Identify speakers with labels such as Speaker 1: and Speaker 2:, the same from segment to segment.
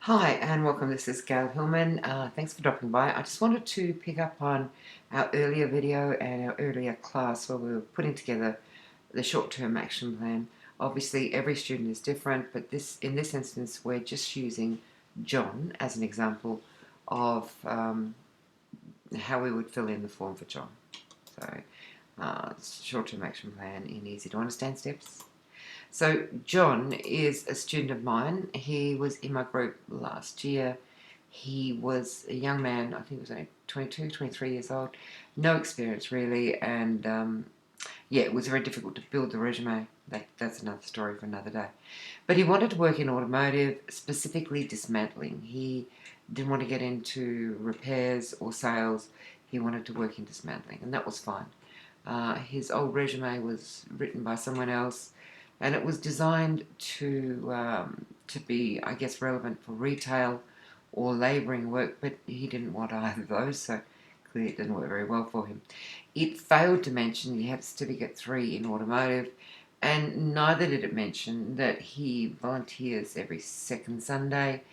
Speaker 1: Hi and welcome. This is Gail Hillman. Thanks for dropping by. I just wanted to pick up on our earlier video and our earlier class where we were putting together the short-term action plan. Obviously, every student is different, but in this instance, we're just using John as an example of how we would fill in the form for John. So, short-term action plan in easy to understand steps. So John is a student of mine. He was in my group last year. He was a young man, I think he was only 22, 23 years old. No experience really, and yeah, it was very difficult to build the resume. That's another story for another day. But he wanted to work in automotive, specifically dismantling. He didn't want to get into repairs or sales. He wanted to work in dismantling, and that was fine. His old resume was written by someone else, and it was designed to be, I guess, relevant for retail or labouring work, but he didn't want either of those, so clearly it didn't work very well for him. It failed to mention he had certificate 3 in automotive, and neither did it mention that he volunteers every second Sunday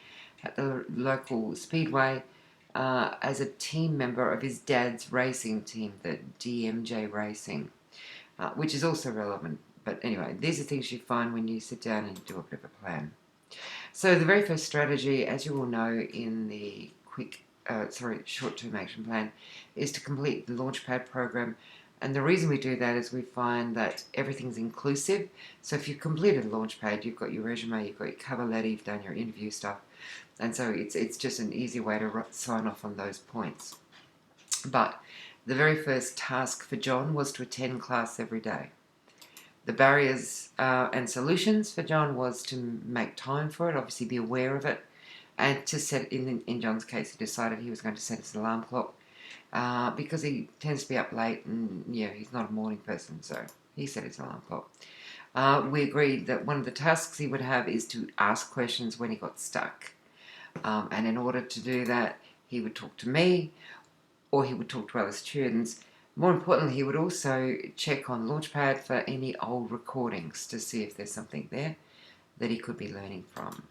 Speaker 1: at the local speedway as a team member of his dad's racing team, the DMJ Racing, which is also relevant. But anyway, these are things you find when you sit down and do a bit of a plan. So the very first strategy, as you will know in the short-term action plan, is to complete the Launchpad program. And the reason we do that is we find that everything's inclusive. So if you've completed the Launchpad, you've got your resume, you've got your cover letter, you've done your interview stuff, and so it's just an easy way to sign off on those points. But the very first task for John was to attend class every day. The barriers and solutions for John was to make time for it, obviously be aware of it, and to set, in John's case, he decided he was going to set his alarm clock because he tends to be up late and, yeah, he's not a morning person, so he set his alarm clock. We agreed that one of the tasks he would have is to ask questions when he got stuck. And in order to do that, he would talk to me or he would talk to other students. More importantly, he would also check on Launchpad for any old recordings to see if there's something there that he could be learning from.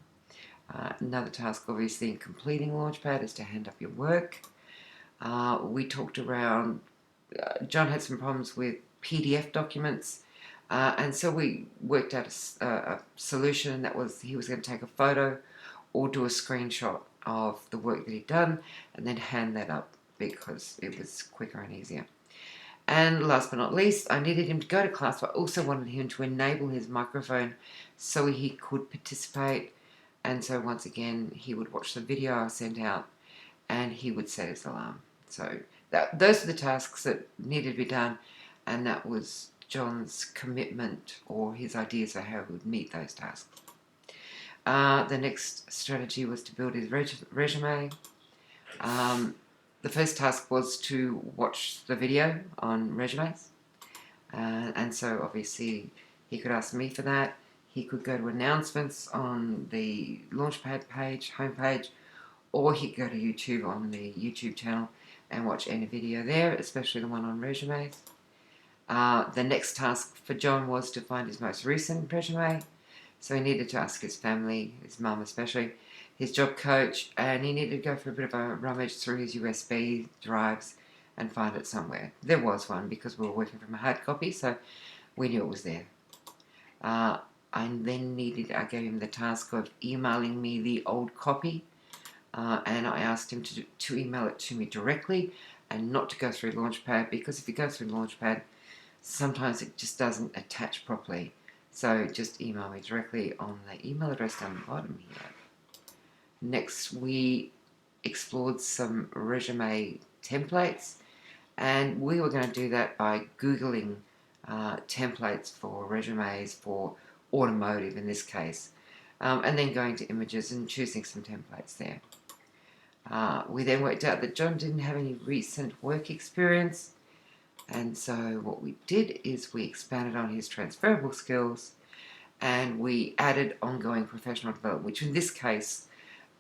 Speaker 1: Another task, obviously, in completing Launchpad is to hand up your work. We talked around, John had some problems with PDF documents, and so we worked out a solution that was he was going to take a photo or do a screenshot of the work that he'd done and then hand that up because it was quicker and easier. And last but not least, I needed him to go to class, but I also wanted him to enable his microphone so he could participate. And so once again, he would watch the video I sent out and he would set his alarm. So those are the tasks that needed to be done, and that was John's commitment or his ideas of how he would meet those tasks. The next strategy was to build his resume. The first task was to watch the video on resumes. And so obviously he could ask me for that. He could go to announcements on the Launchpad page, homepage, or he could go to YouTube on the YouTube channel and watch any video there, especially the one on resumes. The next task for John was to find his most recent resume. So he needed to ask his family, his mum especially, his job coach, and he needed to go for a bit of a rummage through his USB drives and find it somewhere. There was one because we were working from a hard copy, so we knew it was there. I then I gave him the task of emailing me the old copy, and I asked him to email it to me directly and not to go through Launchpad, because if you go through Launchpad, sometimes it just doesn't attach properly. So just email me directly on the email address down the bottom here. Next, we explored some resume templates, and we were going to do that by Googling templates for resumes for automotive in this case, and then going to images and choosing some templates there. We then worked out that John didn't have any recent work experience, and so what we did is we expanded on his transferable skills and we added ongoing professional development, which in this case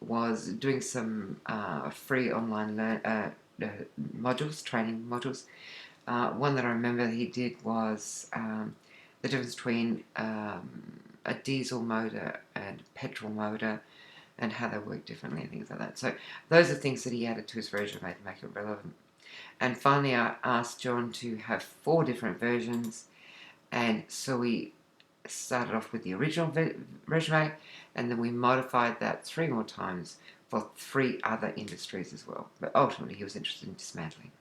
Speaker 1: was doing some free online modules, training modules. One that I remember he did was the difference between a diesel motor and petrol motor, and how they work differently and things like that. So those are things that he added to his resume to make it relevant. And finally, I asked John to have 4 different versions, and so we started off with the original resume, and then we modified that 3 more times for 3 other industries as well. But ultimately, he was interested in dismantling.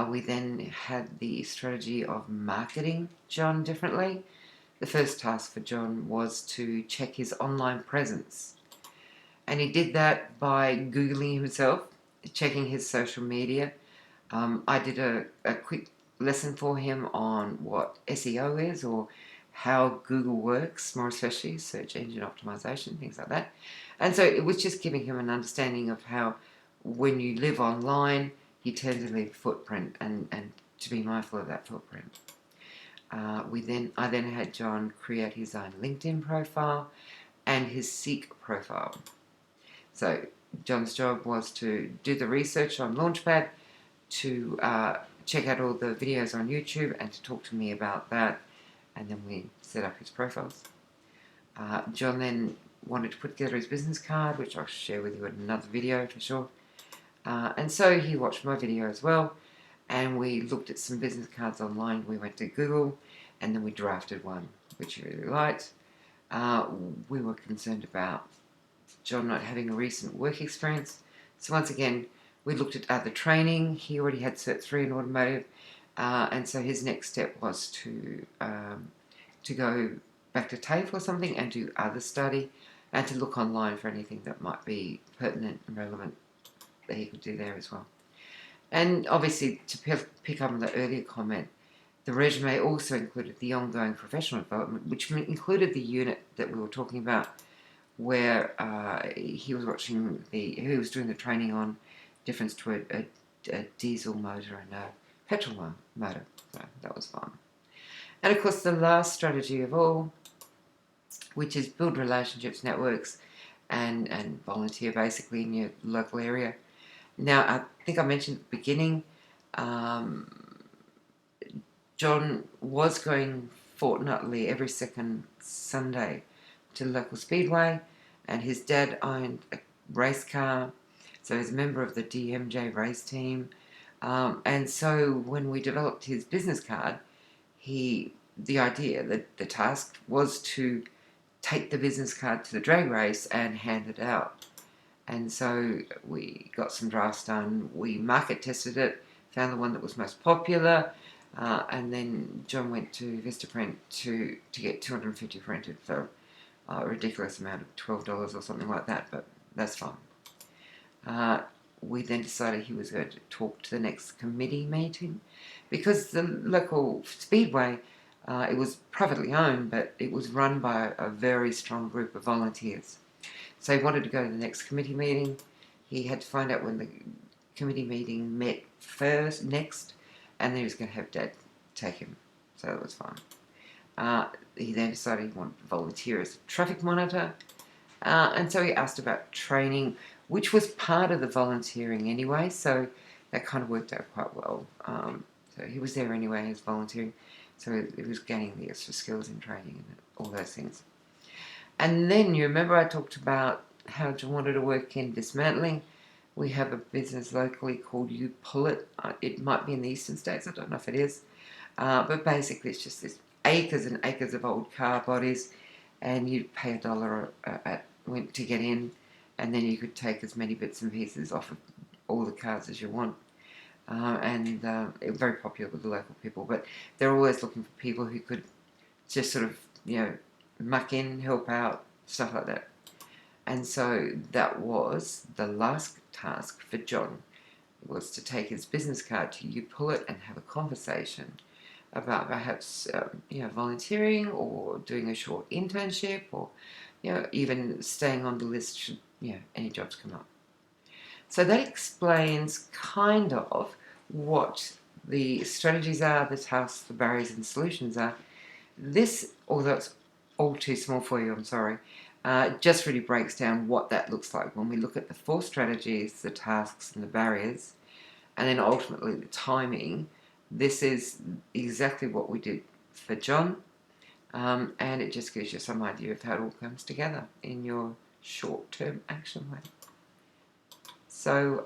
Speaker 1: We then had the strategy of marketing John differently. The first task for John was to check his online presence. And he did that by Googling himself, checking his social media. I did a quick lesson for him on what SEO is, or how Google works, more especially search engine optimization, things like that. And so it was just giving him an understanding of how when you live online, you tend to leave a footprint, and to be mindful of that footprint. I then had John create his own LinkedIn profile and his Seek profile. So John's job was to do the research on Launchpad, to check out all the videos on YouTube, and to talk to me about that, and then we set up his profiles. John then wanted to put together his business card, which I'll share with you in another video for sure. And so he watched my video as well, and we looked at some business cards online. We went to Google, and then we drafted one, which he really liked. We were concerned about John not having a recent work experience. So once again, we looked at other training. He already had Cert 3 in automotive, and so his next step was to go back to TAFE or something and do other study, and to look online for anything that might be pertinent and relevant that he could do there as well. And obviously, to pick up on the earlier comment, the resume also included the ongoing professional development, which included the unit that we were talking about, where he was doing the training on difference to a diesel motor and a petrol motor. So that was fun. And of course, the last strategy of all, which is build relationships, networks, and volunteer basically in your local area. Now, I think I mentioned at the beginning, John was going fortnightly every second Sunday to the local speedway, and his dad owned a race car, so he's a member of the DMJ race team. And so when we developed his business card, the task was to take the business card to the drag race and hand it out. And so we got some drafts done, we market tested it, found the one that was most popular, and then John went to Vistaprint to get 250 printed for a ridiculous amount of $12 or something like that, but that's fine. We then decided he was going to talk to the next committee meeting, because the local speedway, it was privately owned, but it was run by a very strong group of volunteers. So he wanted to go to the next committee meeting. He had to find out when the committee meeting met next, and then he was going to have Dad take him. So that was fine. He then decided he wanted to volunteer as a traffic monitor, and so he asked about training, which was part of the volunteering anyway, so that kind of worked out quite well. So he was there anyway as volunteering, so he was gaining the extra skills in training and all those things. And then you remember I talked about how John wanted to work in dismantling. We have a business locally called You Pull It. It might be in the eastern states, I don't know if it is. But basically it's just this acres and acres of old car bodies, and you'd pay $1 to get in, and then you could take as many bits and pieces off of all the cars as you want. And it was very popular with the local people, but they're always looking for people who could just sort of, muck in, help out, stuff like that. And so that was the last task for John, was to take his business card to You Pull It and have a conversation about perhaps volunteering or doing a short internship, or even staying on the list should any jobs come up. So that explains kind of what the strategies are, the tasks, the barriers and solutions are. This, although it's all too small for you, I'm sorry, just really breaks down what that looks like when we look at the 4 strategies, the tasks and the barriers, and then ultimately the timing. This is exactly what we did for John, and it just gives you some idea of how it all comes together in your short-term action plan. So,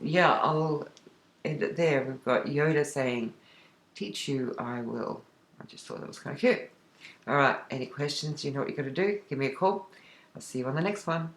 Speaker 1: yeah, I'll end it there. We've got Yoda saying, teach you, I will. I just thought that was kind of cute. All right, any questions? You know what you got to do. Give me a call. I'll see you on the next one.